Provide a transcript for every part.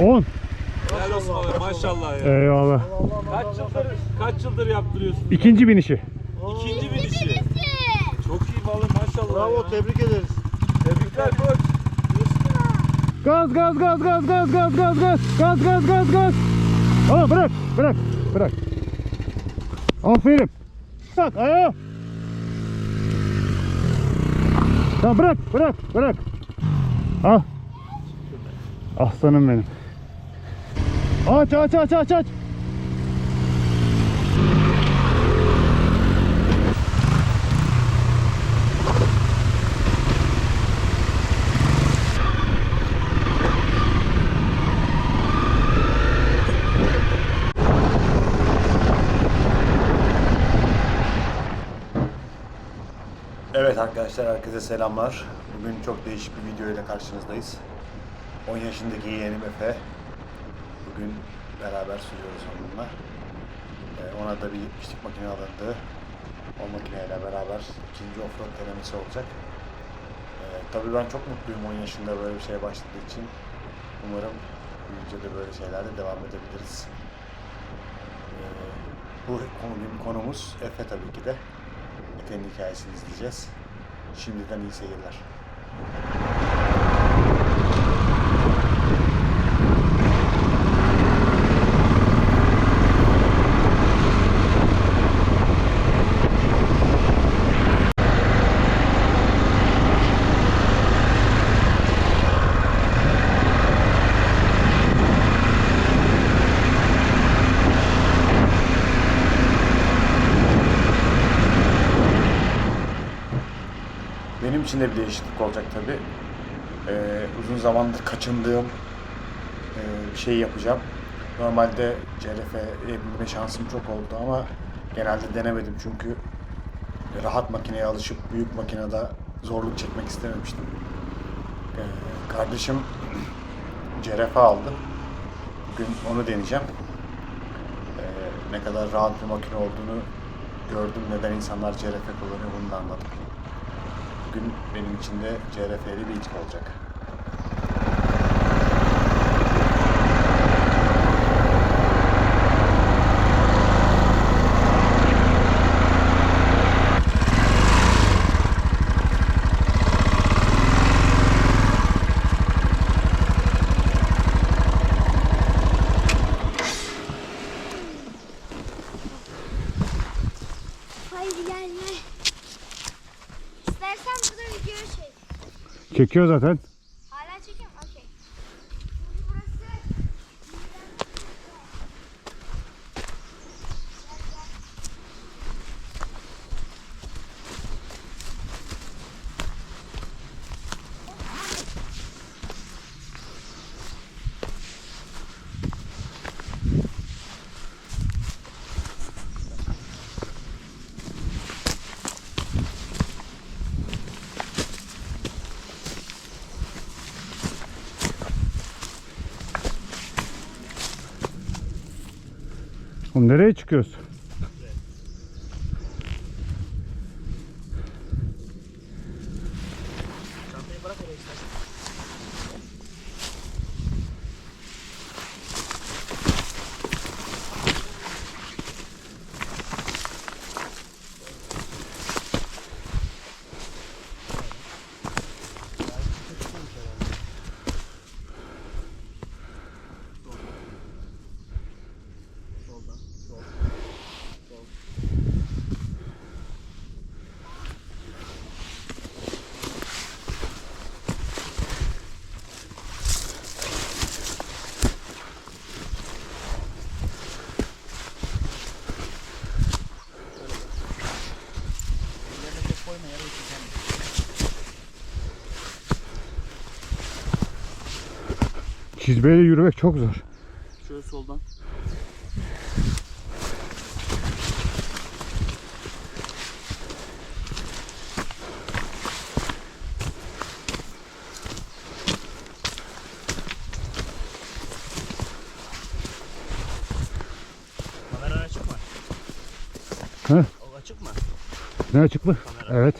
10. Helal olsun abi, maşallah ya. Eyvallah. Kaç yıldır yaptırıyorsun? İkinci binişi. İkinci binişi. Çok iyi vallahi, maşallah. Bravo, ya. tebrik ederiz. Tebrikler koç. Gaz gaz gaz gaz gaz gaz gaz gaz gaz gaz gaz gaz. Aa, bırak bırak bırak. Aferin. Bak ayağa. Tamam, bırak bırak bırak. Al. Aslanım benim. Aç aç aç aç aç. Evet arkadaşlar, herkese selamlar. Bugün çok değişik bir video ile karşınızdayız. 10 yaşındaki yeğenim Efe. Bugün beraber sürüyoruz onunla. Ona da bir 70'lik makine alındı. O makineyle beraber ikinci offroad denemesi olacak. Tabii ben çok mutluyum 10 yaşında böyle bir şeye başladığı için. Umarım büyüyünce de böyle şeylerle devam edebiliriz. Bu konumuz Efe tabii ki de. Efe'nin hikayesini izleyeceğiz. Şimdiden iyi seyirler. Benim için de bir değişiklik olacak tabii. Uzun zamandır kaçındığım bir şey yapacağım. Normalde CRF'ye binme şansım çok oldu ama genelde denemedim çünkü rahat makineye alışıp büyük makinede zorluk çekmek istememiştim. Kardeşim CRF aldı. Bugün onu deneyeceğim. Ne kadar rahat bir makine olduğunu gördüm. Neden insanlar CRF kullanıyor bunu da anladım. Bugün benim için de CRF'li bir ilk olacak. Hayır gelme. İstersen burada video çek. Çekiyor zaten. Hala çekiyorum. Okey. Şimdi burası. Oğlum nereye çıkıyoruz? Çantayı bırak oraya istersen. Çizmeyle yürümek çok zor. Şöyle soldan. Kamera açık mı? He? O açık mı? Ne açık mı? Kamera. Evet.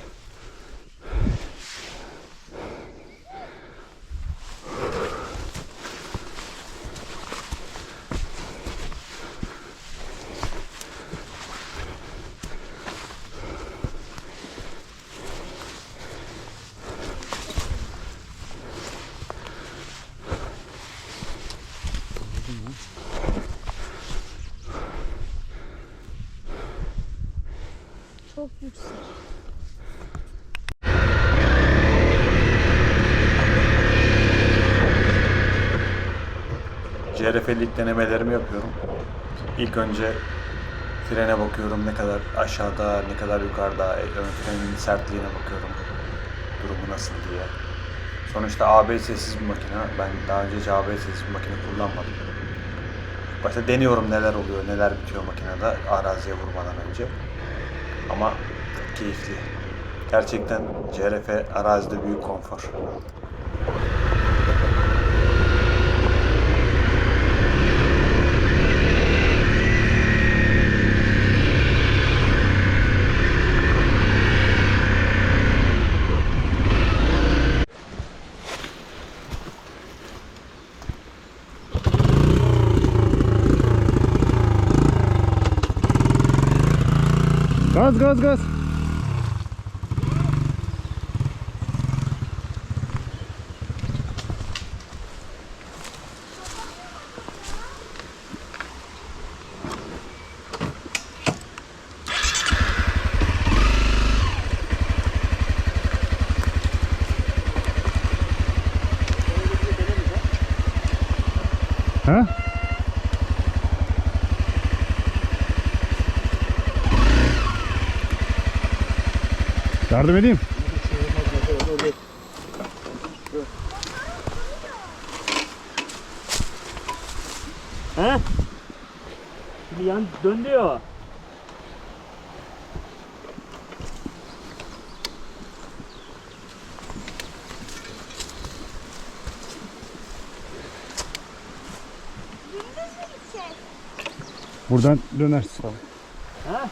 CRF'lik denemelerimi yapıyorum. İlk önce frene bakıyorum, ne kadar aşağıda, ne kadar yukarıda, ön frenin sertliğine bakıyorum, durumu nasıl diye. Sonuçta ABS'siz bir makine. Ben daha önce hiç ABS'siz bir makine kullanmadım. Başta deniyorum neler oluyor, neler bitiyor makinede araziye vurmadan önce. Ama çok keyifli. Gerçekten CRF arazide büyük konfor. Gaz gaz gaz. Ha? Yardım edeyim. He? Şimdi yan döndü ya o. Dümdüz mü gideceğiz? Buradan dönersin. Ha?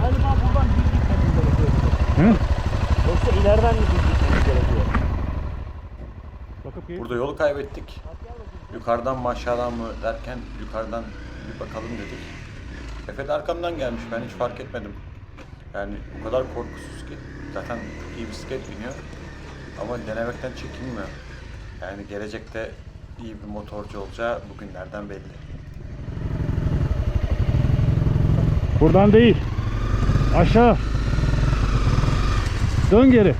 Galiba buradan düz gitmemiz gerekiyor. He? Yoksa ileriden mi düz gitmemiz gerekiyor? Bakıp Burada yolu kaybettik. Yukarıdan mı aşağıdan mı derken yukarıdan bir bakalım dedik. Efe de arkamdan gelmiş. Ben hiç fark etmedim. Yani o kadar korkusuz ki. Zaten çok iyi bisiklet biniyor. Ama denemekten çekinmiyor. Yani gelecekte iyi bir motorcu olacağı bugünlerden belli. Buradan değil. Aşağı. Dön geri.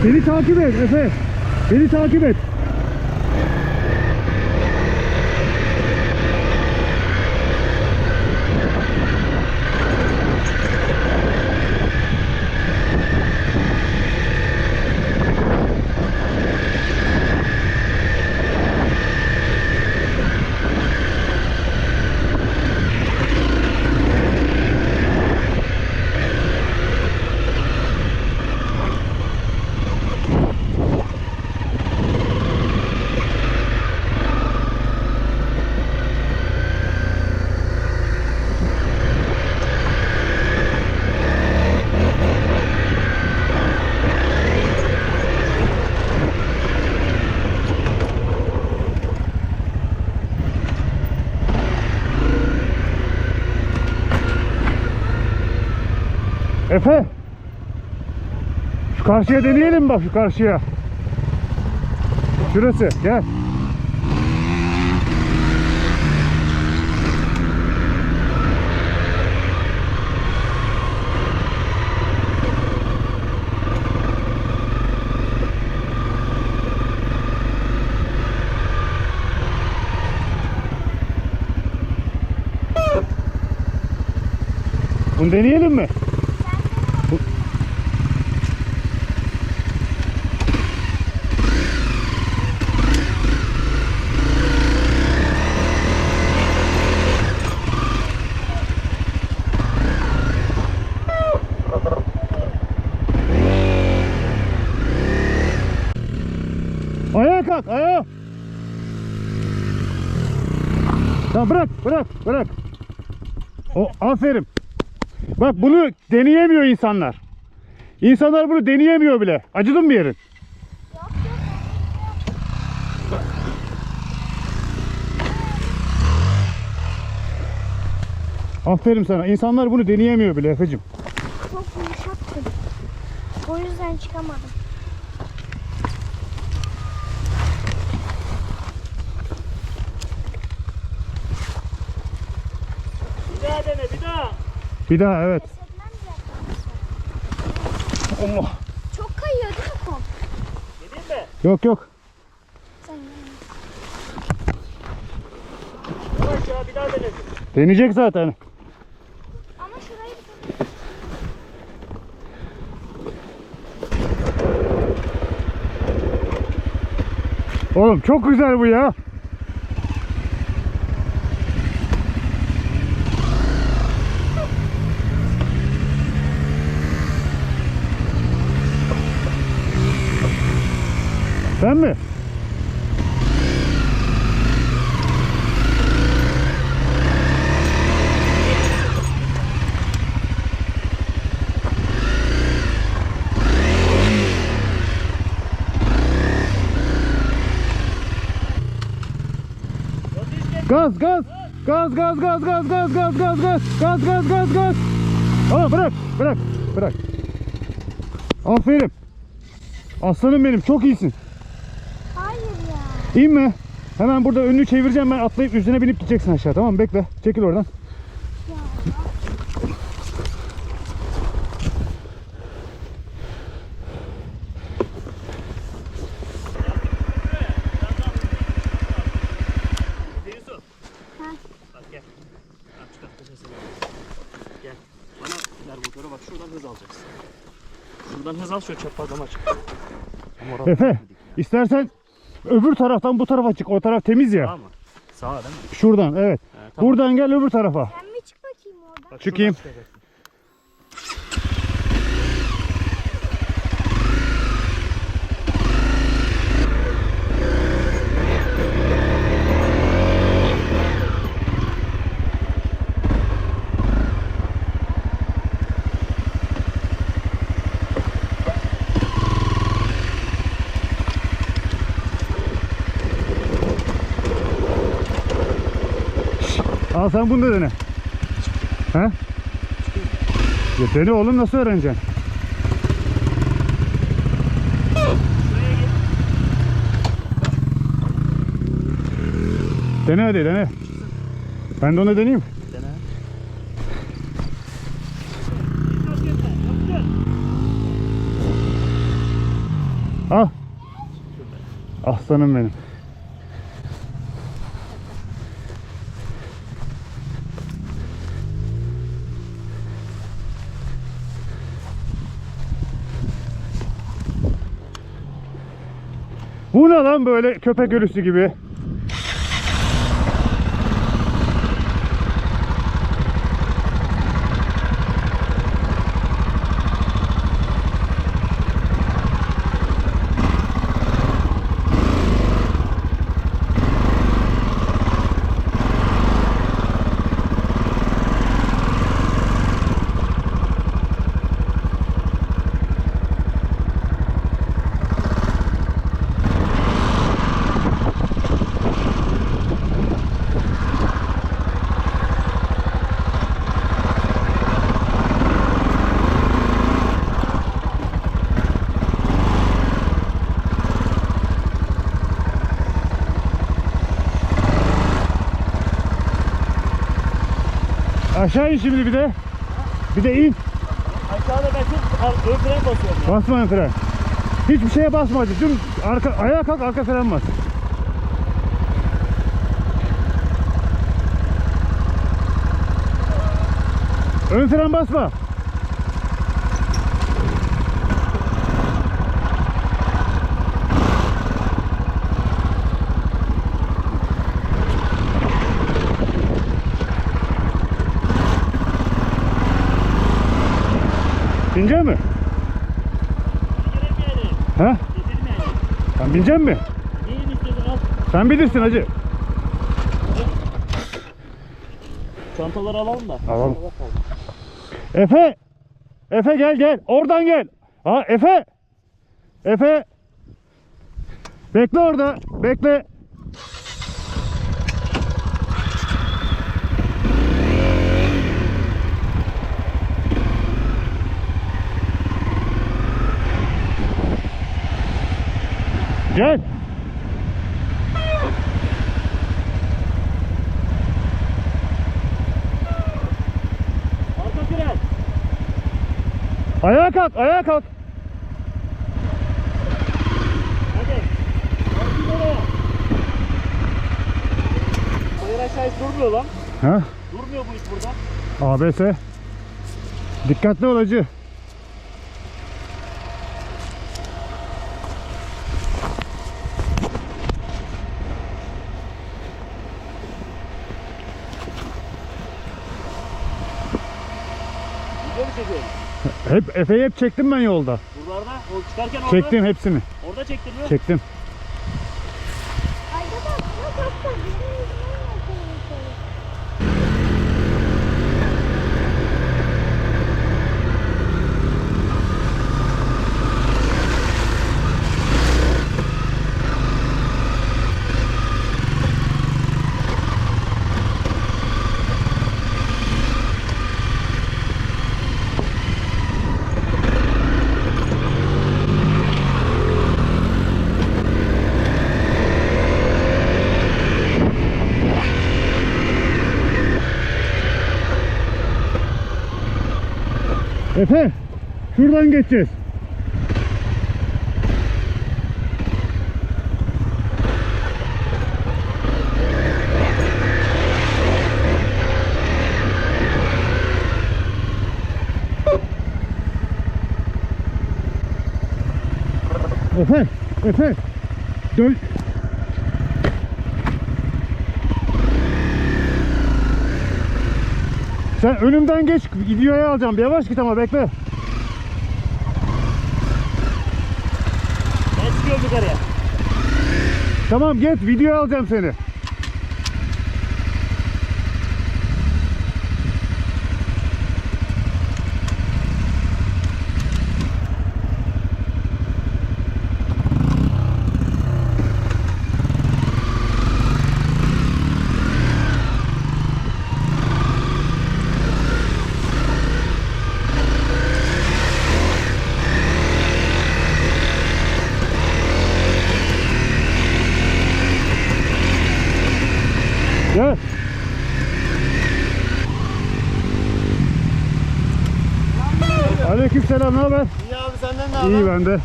Beni takip et Efe. Beni takip et. Efe. Şu karşıya deneyelim bak şu karşıya. Şurası gel. Bunu deneyelim mi? Ayağa kalk, ayağa. Tamam bırak. O aferin. Bak bunu deneyemiyor insanlar. İnsanlar bunu deneyemiyor bile. Acıdın mı yerin? Aferin sana. İnsanlar bunu deneyemiyor bile Efe'cim. Çok yumuşaktım. O yüzden çıkamadım. Bir daha dene bir daha. Bir daha evet. Etmem zaten. Allah. Çok kayıyor değil mi kum? Gideyim mi? Yok. Sen gel. Yavaş ya bir daha denedim. Deneyecek zaten. Ama şurayı Oğlum çok güzel bu ya. Sen mi? Gaz. Oğlum bırak. Aferin. Aslanım benim, çok iyisin. hayır ya. İnme. Hemen burada önünü çevireceğim, ben atlayıp üzerine binip gideceksin aşağı, tamam mı? Bekle. Çekil oradan. Yusuf. Ha. Bak gel. Bak şu tarafa sesini. Gel. Bana ver motoru bak şuradan hız alacaksın. Şuradan hız al şöyle çaprazlama çık. Efe, istersen öbür taraftan bu tarafa çık. O taraf temiz ya. Sağ mı? Sağa değil mi? Şuradan, evet. Tamam. Buradan gel öbür tarafa. Sen mi çık bakayım oradan? Bak, Çıkayım. şuradan çıkacaksın. Al sen bunu da dene. He? Ya dene oğlum, nasıl öğreneceksin? Dene hadi dene. Ben de onu deneyeyim. Dene. Al. Aslanım benim. Bu ne lan böyle köpek ölüsü gibi? Aşağı in şimdi bir de. Bir de in. Aşağıda ben çok ön fren basıyorum ya. Basma ön fren. Hiçbir şeye basma hacı. Dün ayağa kalk, arka fren bas. Ön fren basma. Binecek mi? Getirmeyelim. Ha? Getirmeyelim. Sen binecek mi? Neyin istiyorsun al. Sen bilirsin hacı. Çantaları alalım da. Alalım. Efe! Efe gel gel. Oradan gel. Ha Efe! Efe! Bekle orada. Bekle. Gel. Arka fren. Ayağa kalk, ayağa kalk. Hadi. Arka oraya. Bayır aşağı hiç durmuyor lan. Ha? Durmuyor bu iş burada. ABS. Dikkatli ol hacı. Video mu çekiyorsun? Hep Efe'yi hep çektim ben yolda. Buralarda o çıkarken orada. Çektim hepsini. Orada çektin mi? Çektim. Arkadaşlar buna baksana. Benim yüzümden yapıyorum. Efe, şuradan geçeceğiz. Efe, Efe. Dön. Sen önümden geç, videoya alacağım. Bir yavaş git ama bekle. Ben çıkıyorum yukarıya. Tamam git, videoya alacağım seni. Gel. Aleykümselam, ne haber? İyi abi senden ne İyi ben de.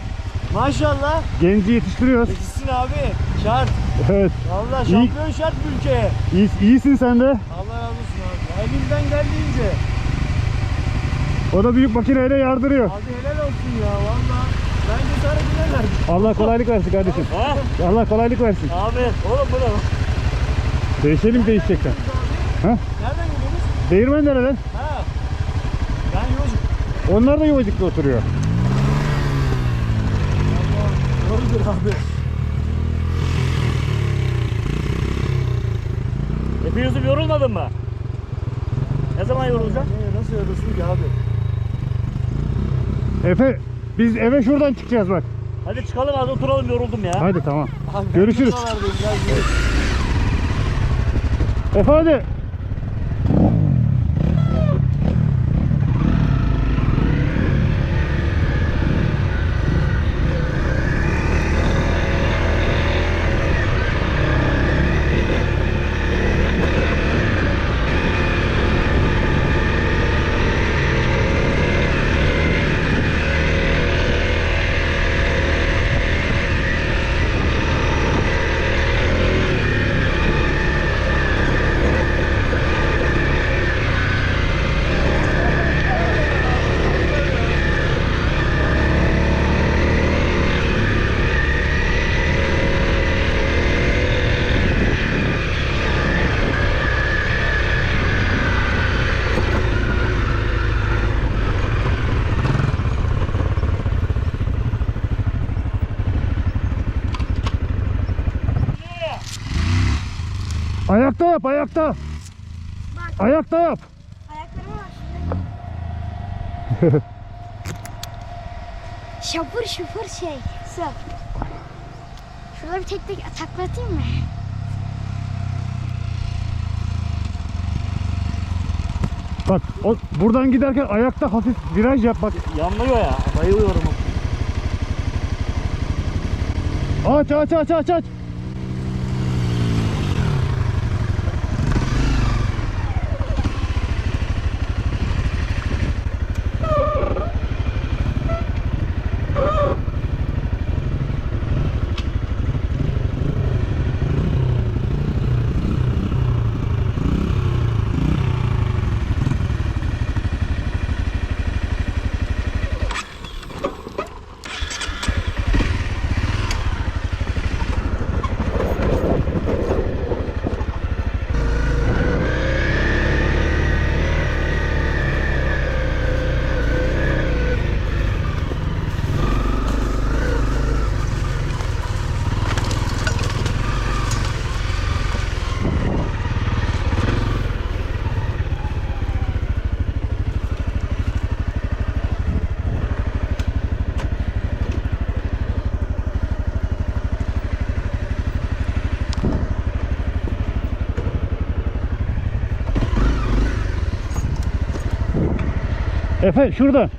Maşallah. Genci yetiştiriyoruz. Yetişsin abi. Şart. Evet. Valla şampiyon şart bu ülkeye. İyisin sen de. Allah razı olsun abi. Elimden geldiğince. O da büyük makineyle yardırıyor. Abi helal olsun ya valla. Ben cesaret edemem. Allah kolaylık versin kardeşim. Ha? Allah kolaylık versin. Abi oğlum bu ne? Değişelim değişecekten. Ha? Nereden gidiyoruz? Değirmen nereden? Ha. Ben yolcuk. Onlar da Yuvacık'ta oturuyor. Doğrudur abi. Epey yüzüm yorulmadın mı? Ne zaman yorulacaksın? Nasıl yorulsun ki abi? Efe biz eve şuradan çıkacağız bak. Hadi çıkalım hadi oturalım yoruldum ya. Hadi tamam. Abi, ben Görüşürüz. buralardayım, gel, Efe hadi. Ayakta yap ayakta. Ayakta yap. Ayaklarıma bak şimdi. Şapur şupur şey. Sıp. Şurada bir tek tek taklatayım mı? Bak buradan giderken ayakta hafif viraj yap bak. Yanmıyor ya. Bayılıyorum. Aç aç aç aç aç. Efe şurada.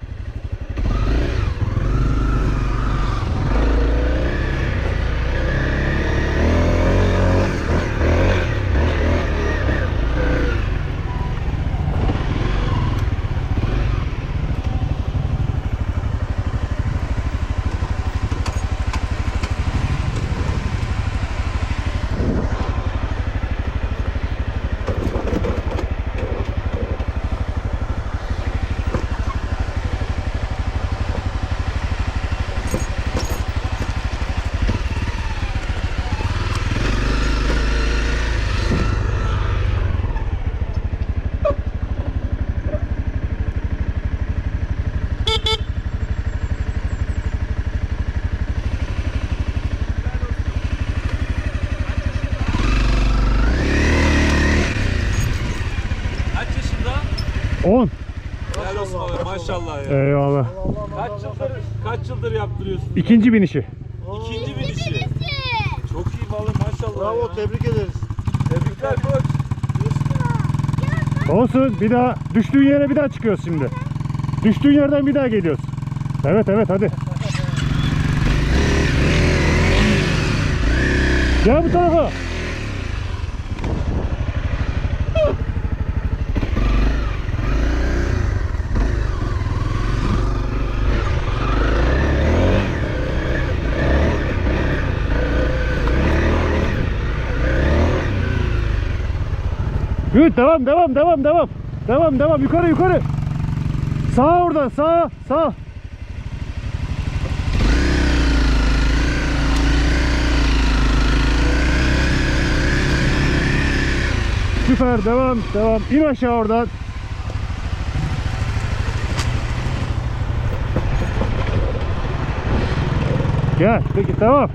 Kaç yaşında? 10. Helal olsun abi, maşallah ya. Eyvallah. Kaç yıldır yaptırıyorsun? İkinci binişi. İkinci binişi. Çok iyi vallahi maşallah. Bravo ya. tebrik ederiz. Tebrikler koç. Olsun. Bir daha düştüğün yere bir daha çıkıyoruz şimdi. Düştüğün yerden bir daha geliyoruz. Evet evet hadi. Gel bu tarafa. Good. Devam. Devam. Yukarı. Sağa oradan. Sağ. Süper. Devam. İn aşağı oradan. Gel. Peki tamam.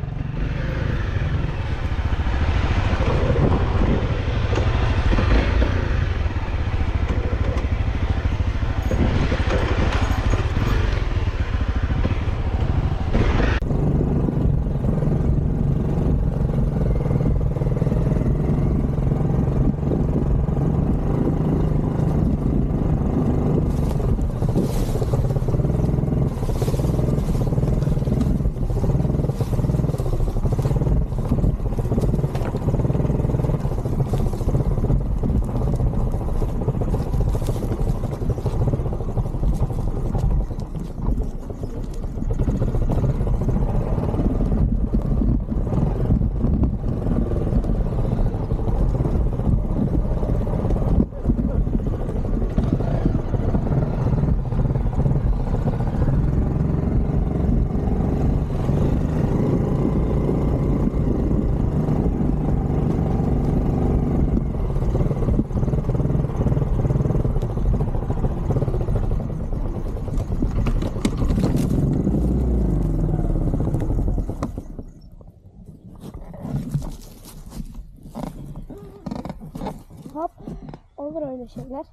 Hop. Olur öyle şeyler.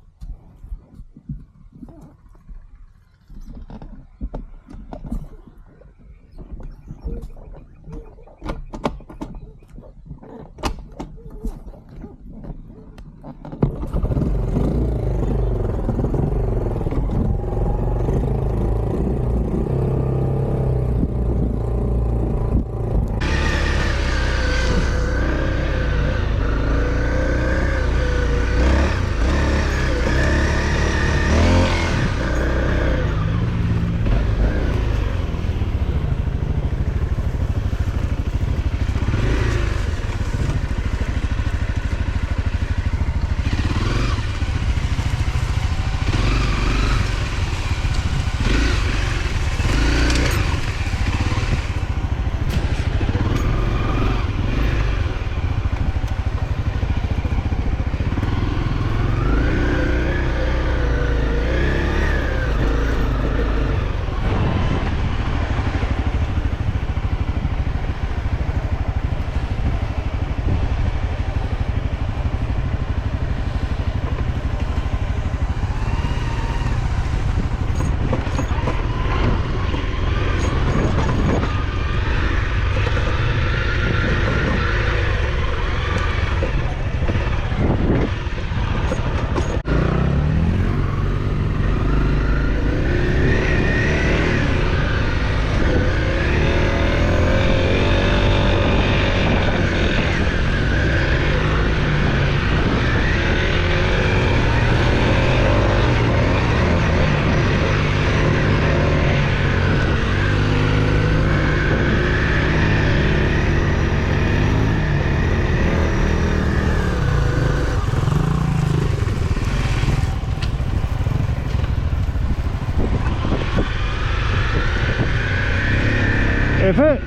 Efe.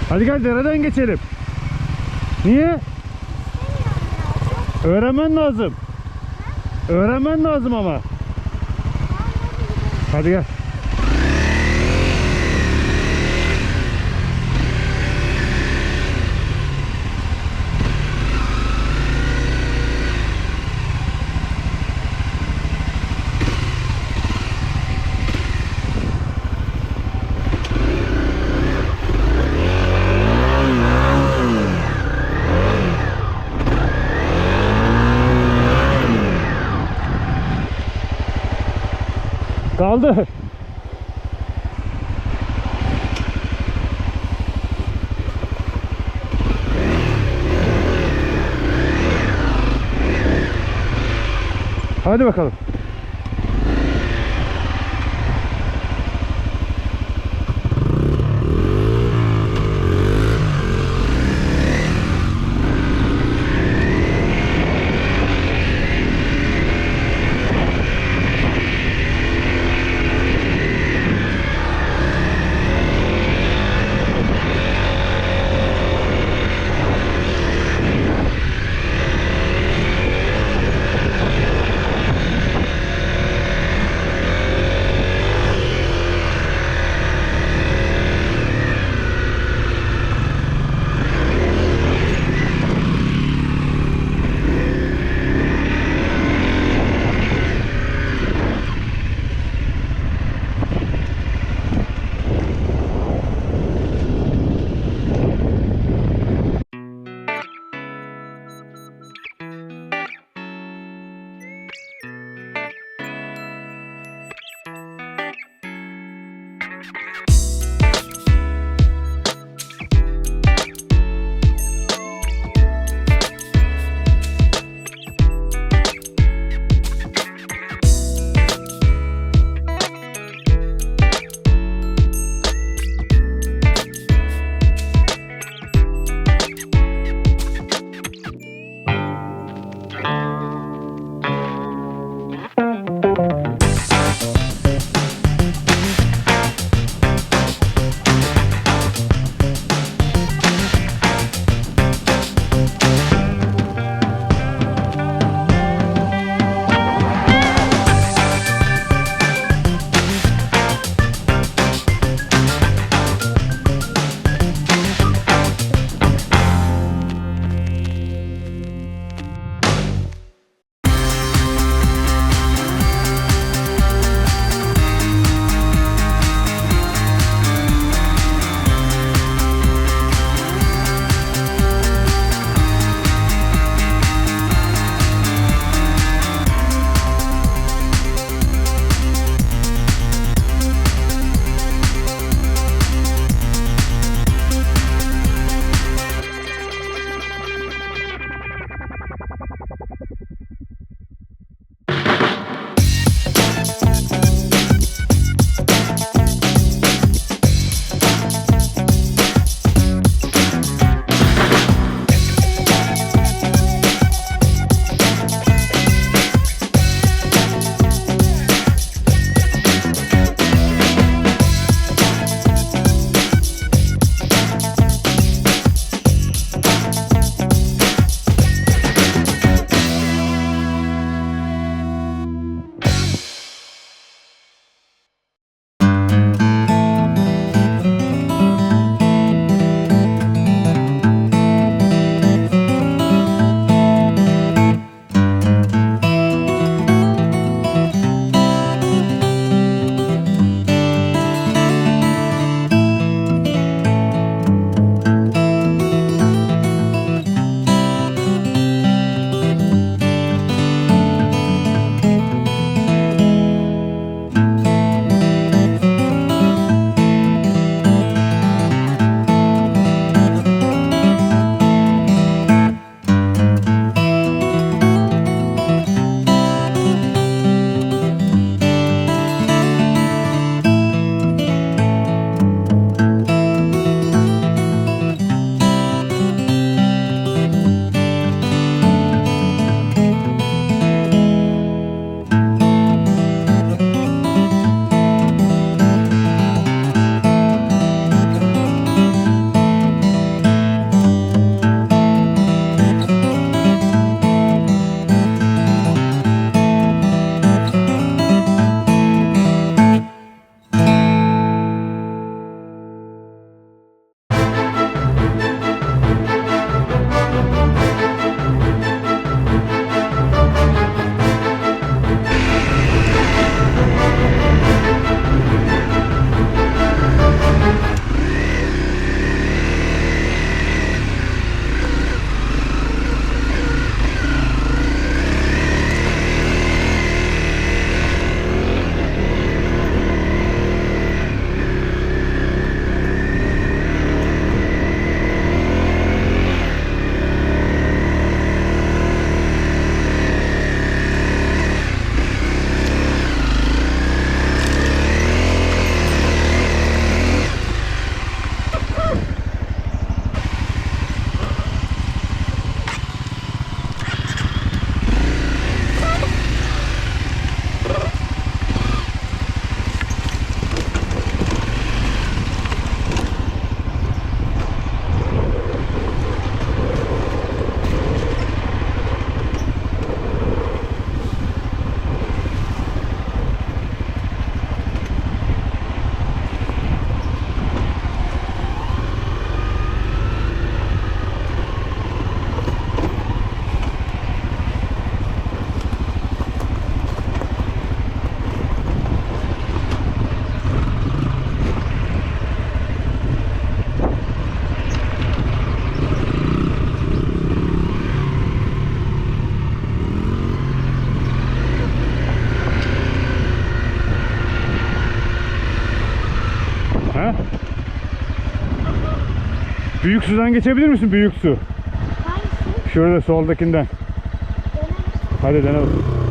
Hadi gel dereden geçelim. Niye? Öğrenmen lazım. Öğrenmen lazım ama. Hadi gel. Oldu. Hadi bakalım. He? Büyük sudan geçebilir misin? Büyük su. Hangisi? Şurada soldakinden. Hadi dene bakalım.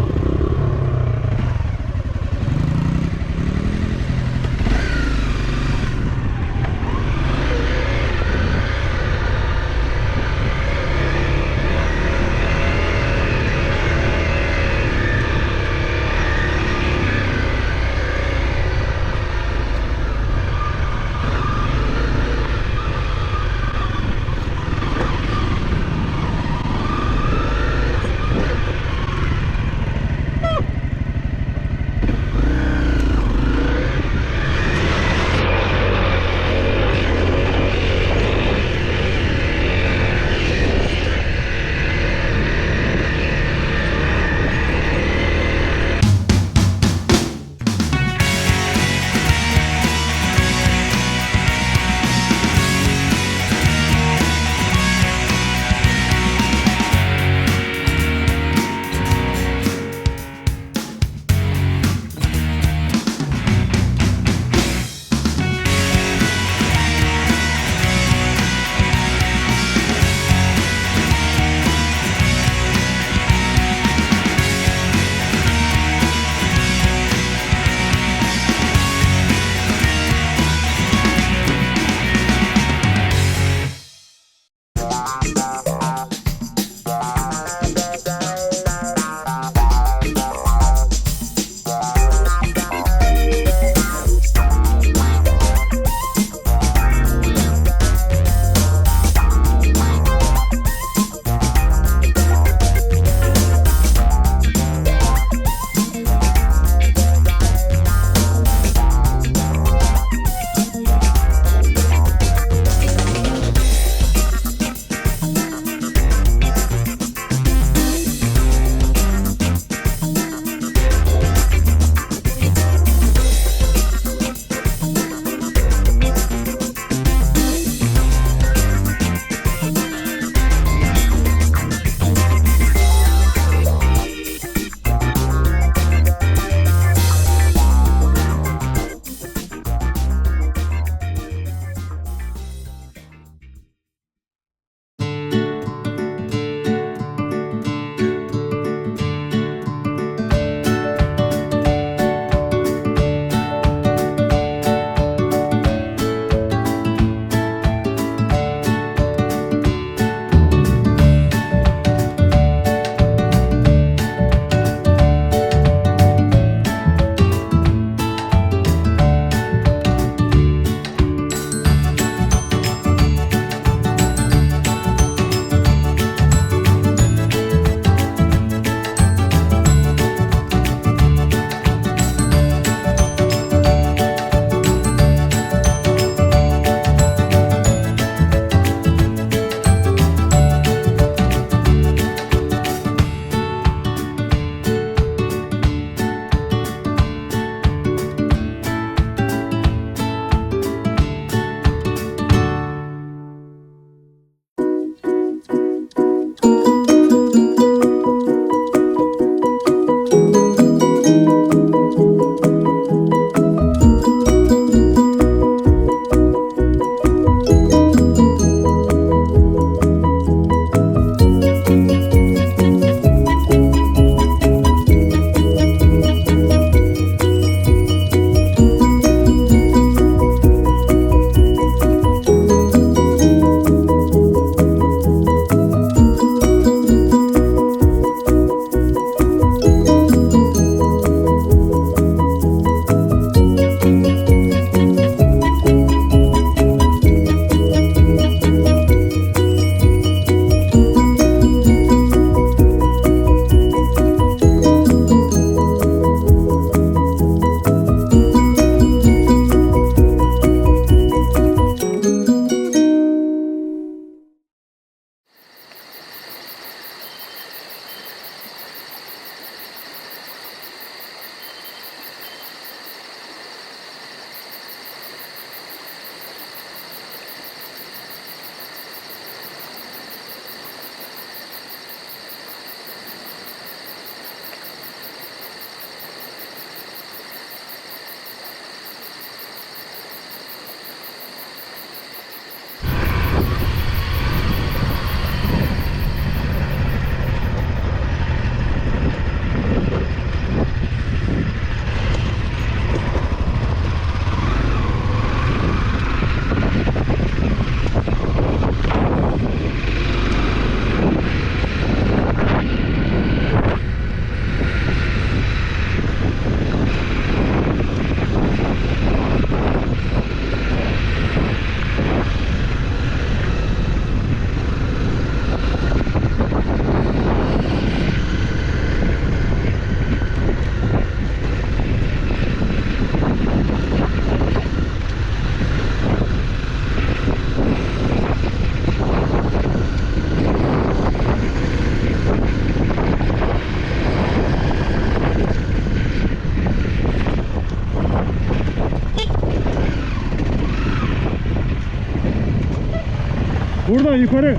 Buradan yukarı.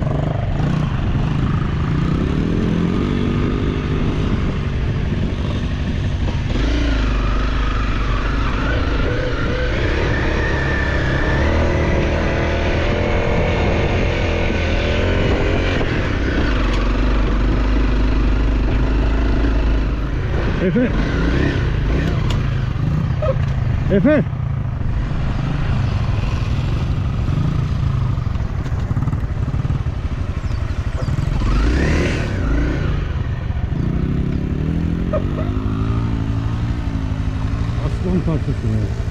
Efe. Efe. Aslan parçası ya.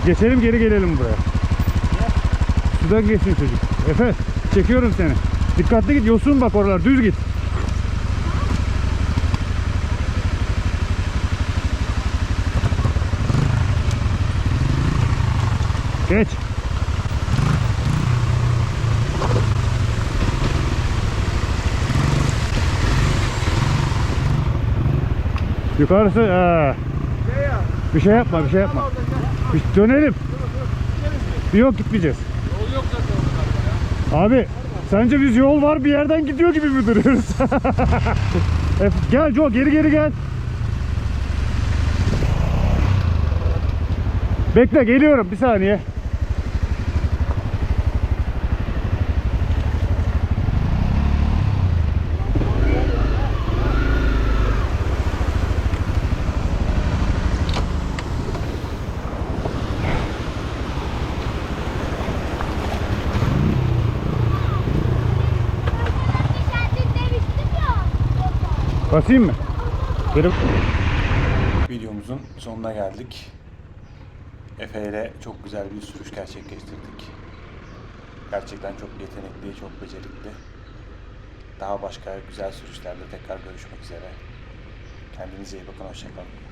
Geçelim geri gelelim buraya. Sudan geçsin çocuk. Efe çekiyorum seni. Dikkatli git, yosun bak oralar, düz git. Geç. Yukarısı bir şey yapma, bir şey yapma. Dönelim. Yok, gitmeyeceğiz. Yol yok zaten. Abi sence biz yol var bir yerden gidiyor gibi mi duruyoruz? Gel Joe, geri gel. Bekle, geliyorum bir saniye. Basayım mı? Videomuzun sonuna geldik. Efe ile çok güzel bir sürüş gerçekleştirdik. Gerçekten çok yetenekli, çok becerikli. Daha başka güzel sürüşlerde tekrar görüşmek üzere. Kendinize iyi bakın, hoşça kalın.